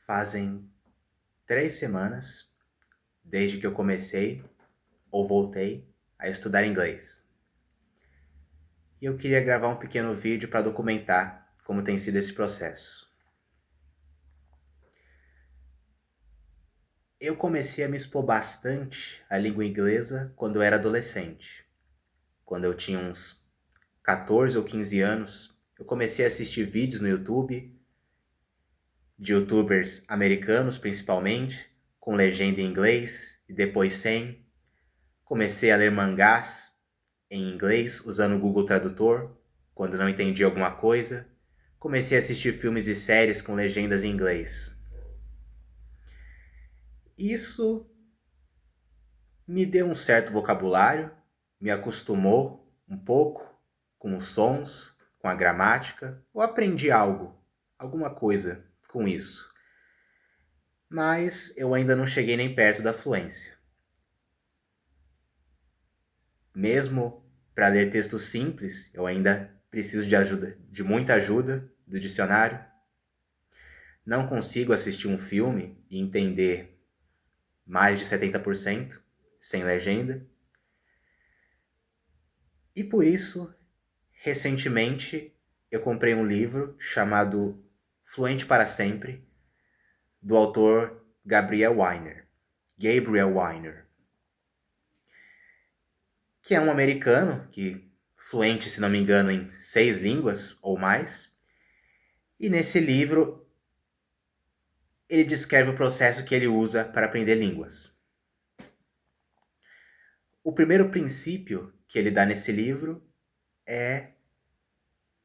Fazem 3 semanas desde que eu comecei ou voltei a estudar inglês. E eu queria gravar um pequeno vídeo para documentar como tem sido esse processo. Eu comecei a me expor bastante à língua inglesa quando eu era adolescente. Quando eu tinha uns 14 ou 15 anos, eu comecei a assistir vídeos no YouTube, de youtubers americanos principalmente, com legenda em inglês e depois sem. Comecei a ler mangás em inglês usando o Google Tradutor, quando não entendi alguma coisa. Comecei a assistir filmes e séries com legendas em inglês. Isso me deu um certo vocabulário, me acostumou um pouco com os sons, com a gramática. Eu aprendi algo, alguma coisa com isso. Mas eu ainda não cheguei nem perto da fluência. Mesmo para ler textos simples, eu ainda preciso de ajuda, de muita ajuda do dicionário. Não consigo assistir um filme e entender mais de 70% sem legenda. E por isso, recentemente, eu comprei um livro chamado Fluente para Sempre, do autor Gabriel Weiner, que é um americano que fluente, se não me engano, em 6 línguas ou mais. E nesse livro ele descreve o processo que ele usa para aprender línguas. O primeiro princípio que ele dá nesse livro é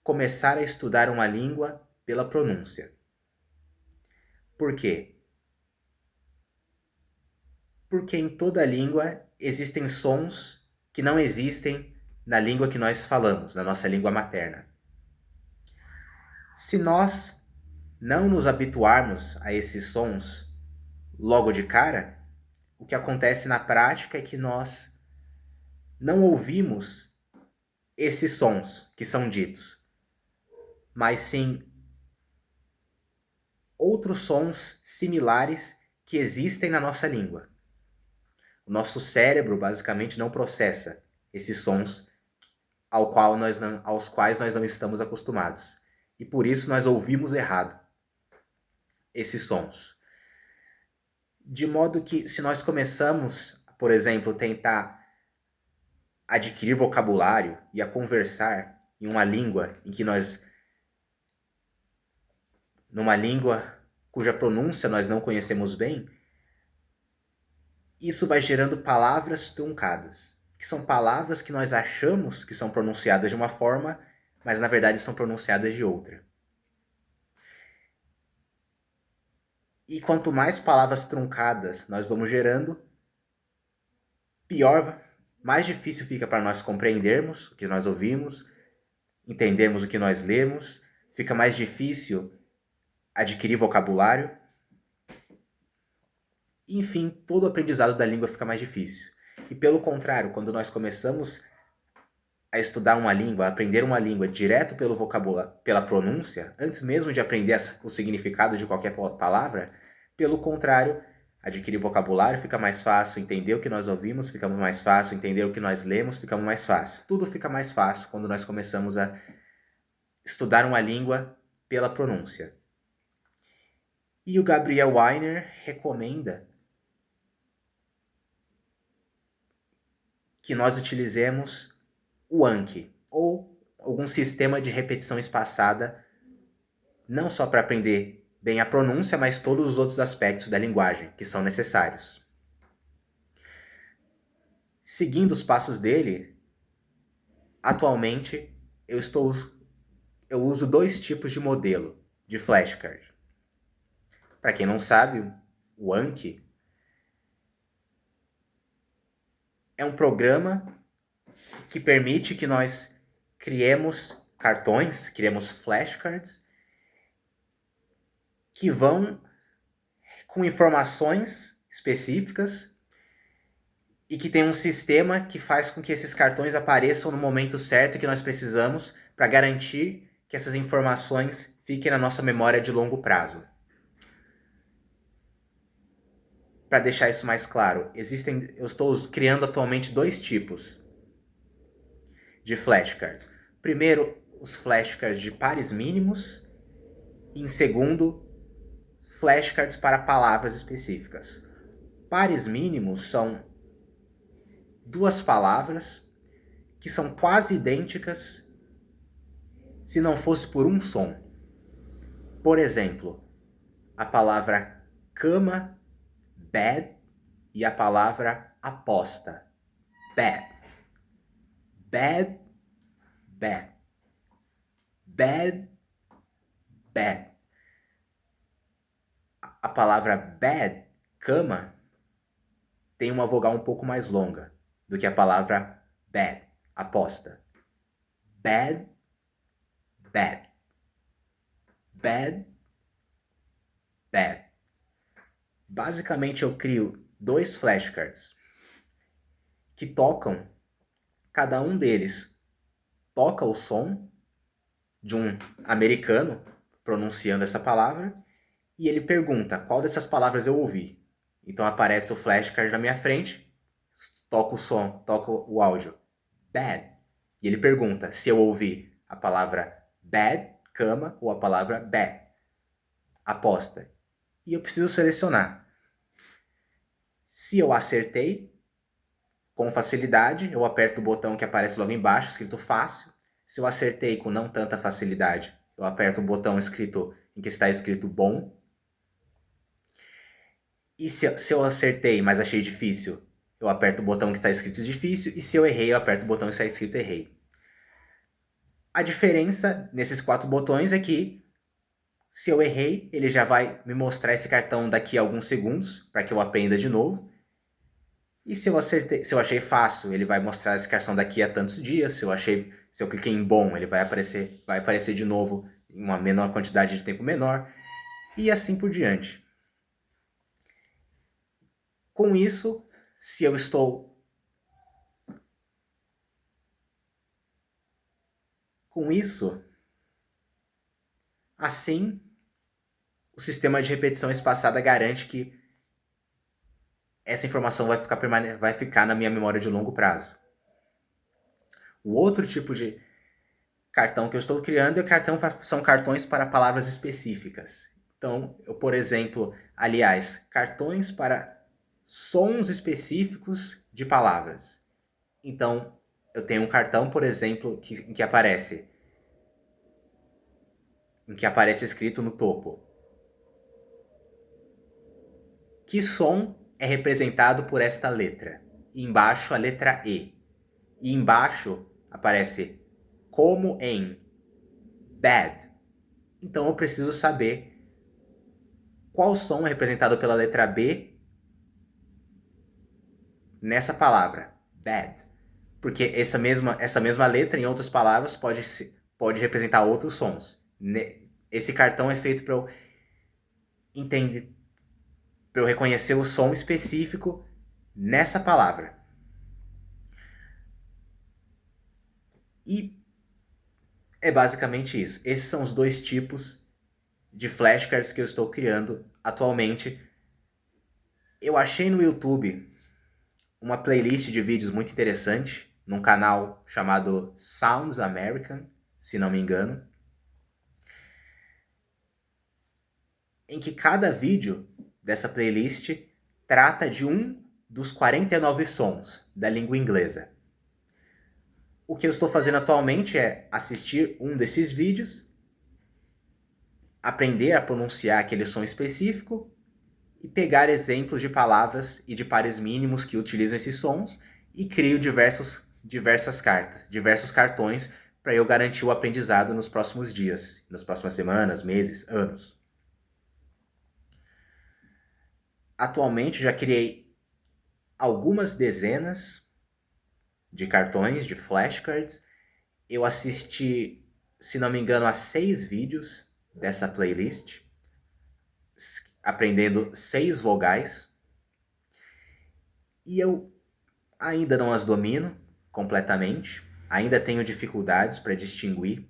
começar a estudar uma língua pela pronúncia. Por quê? Porque em toda língua existem sons que não existem na língua que nós falamos, na nossa língua materna. Se nós não nos habituarmos a esses sons logo de cara, o que acontece na prática é que nós não ouvimos esses sons que são ditos, mas sim outros sons similares que existem na nossa língua. O nosso cérebro basicamente não processa esses sons aos quais nós não estamos acostumados. E por isso nós ouvimos errado esses sons. De modo que se nós começamos, por exemplo, tentar adquirir vocabulário e a conversar em uma língua em que numa língua cuja pronúncia nós não conhecemos bem, isso vai gerando palavras truncadas, que são palavras que nós achamos que são pronunciadas de uma forma, mas na verdade são pronunciadas de outra. E quanto mais palavras truncadas nós vamos gerando, pior, mais difícil fica para nós compreendermos o que nós ouvimos, entendermos o que nós lemos, fica mais difícil adquirir vocabulário. Enfim, todo o aprendizado da língua fica mais difícil. E pelo contrário, quando nós começamos a estudar uma língua, a aprender uma língua direto pelo vocabulário, pela pronúncia, antes mesmo de aprender o significado de qualquer palavra, pelo contrário, adquirir vocabulário fica mais fácil, entender o que nós ouvimos fica mais fácil, entender o que nós lemos fica mais fácil. Tudo fica mais fácil quando nós começamos a estudar uma língua pela pronúncia. E o Gabriel Weiner recomenda que nós utilizemos o Anki, ou algum sistema de repetição espaçada, não só para aprender bem a pronúncia, mas todos os outros aspectos da linguagem que são necessários. Seguindo os passos dele, atualmente eu uso 2 tipos de modelo de flashcard. Para quem não sabe, o Anki é um programa que permite que nós criemos flashcards, que vão com informações específicas e que tem um sistema que faz com que esses cartões apareçam no momento certo que nós precisamos para garantir que essas informações fiquem na nossa memória de longo prazo. para deixar isso mais claro, eu estou criando atualmente 2 tipos de flashcards. Primeiro, os flashcards de pares mínimos, e em segundo, flashcards para palavras específicas. Pares mínimos são 2 palavras que são quase idênticas se não fosse por um som. Por exemplo, a palavra cama, bed, e a palavra aposta, bad. Bad, bad. Bad, bad. A palavra bad, cama, tem uma vogal um pouco mais longa do que a palavra bad, aposta. Bad, bad. Bad, bad. Basicamente eu crio 2 flashcards que tocam, cada um deles toca o som de um americano pronunciando essa palavra e ele pergunta qual dessas palavras eu ouvi. Então aparece o flashcard na minha frente, toca o som, toca o áudio bad, e ele pergunta se eu ouvi a palavra bad, cama, ou a palavra bad, aposta. E eu preciso selecionar. Se eu acertei com facilidade, eu aperto o botão que aparece logo embaixo, escrito fácil. Se eu acertei com não tanta facilidade, eu aperto o botão em que está escrito bom. E se eu acertei, mas achei difícil, eu aperto o botão que está escrito difícil. E se eu errei, eu aperto o botão que está escrito errei. A diferença nesses 4 botões é que, se eu errei, ele já vai me mostrar esse cartão daqui a alguns segundos, para que eu aprenda de novo. E se eu achei fácil, ele vai mostrar esse cartão daqui a tantos dias. Se eu cliquei em bom, ele vai aparecer de novo em uma menor quantidade de tempo menor. E assim por diante. Com isso, se eu estou com isso, assim, o sistema de repetição espaçada garante que essa informação vai ficar na minha memória de longo prazo. O outro tipo de cartão que eu estou criando são cartões para palavras específicas. Então, por exemplo, cartões para sons específicos de palavras. Então, eu tenho um cartão, por exemplo, em que aparece escrito no topo: que som é representado por esta letra? E embaixo a letra E. E embaixo aparece como em bad. Então eu preciso saber qual som é representado pela letra B nessa palavra, bad. Porque essa mesma letra, em outras palavras, pode representar outros sons. Esse cartão é feito para eu entender, para eu reconhecer o som específico nessa palavra. E é basicamente isso. Esses são os 2 tipos de flashcards que eu estou criando atualmente. Eu achei no YouTube uma playlist de vídeos muito interessante, num canal chamado Sounds American, se não me engano, em que cada vídeo dessa playlist trata de um dos 49 sons da língua inglesa. O que eu estou fazendo atualmente é assistir um desses vídeos, aprender a pronunciar aquele som específico e pegar exemplos de palavras e de pares mínimos que utilizam esses sons e crio diversos cartões para eu garantir o aprendizado nos próximos dias, nas próximas semanas, meses, anos. Atualmente já criei algumas dezenas de cartões, de flashcards. Eu assisti, se não me engano, a 6 vídeos dessa playlist, aprendendo 6 vogais. E eu ainda não as domino completamente. Ainda tenho dificuldades para distinguir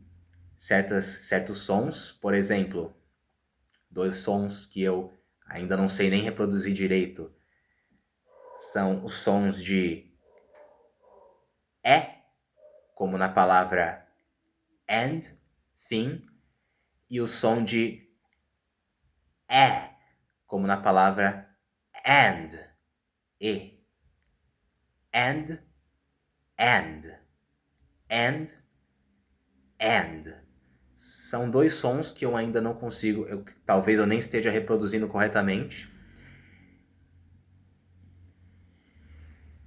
certos sons. Por exemplo, 2 sons que eu ainda não sei nem reproduzir direito são os sons de é, como na palavra and, thing, e o som de é, como na palavra and, e. And, and, and, and. São dois sons que eu ainda não consigo, talvez eu nem esteja reproduzindo corretamente.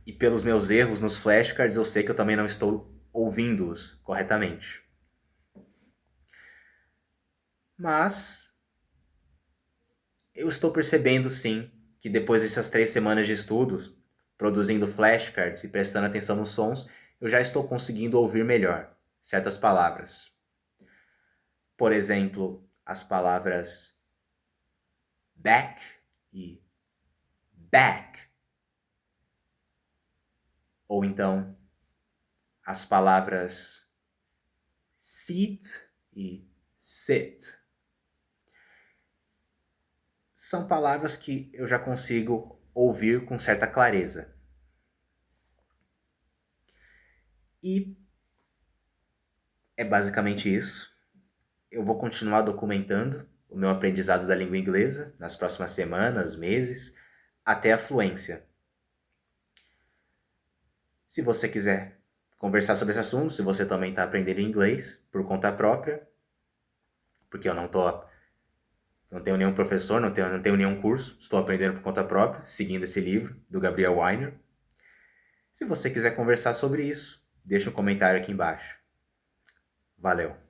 E pelos meus erros nos flashcards, eu sei que eu também não estou ouvindo-os corretamente. Mas eu estou percebendo, sim, que depois dessas 3 semanas de estudos, produzindo flashcards e prestando atenção nos sons, eu já estou conseguindo ouvir melhor certas palavras. Por exemplo, as palavras back e back. Ou então, as palavras seat e sit. São palavras que eu já consigo ouvir com certa clareza. E é basicamente isso. Eu vou continuar documentando o meu aprendizado da língua inglesa nas próximas semanas, meses, até a fluência. Se você quiser conversar sobre esse assunto, se você também está aprendendo inglês por conta própria, porque eu não tenho nenhum professor, não tenho nenhum curso, estou aprendendo por conta própria, seguindo esse livro do Gabriel Weiner. Se você quiser conversar sobre isso, deixa um comentário aqui embaixo. Valeu!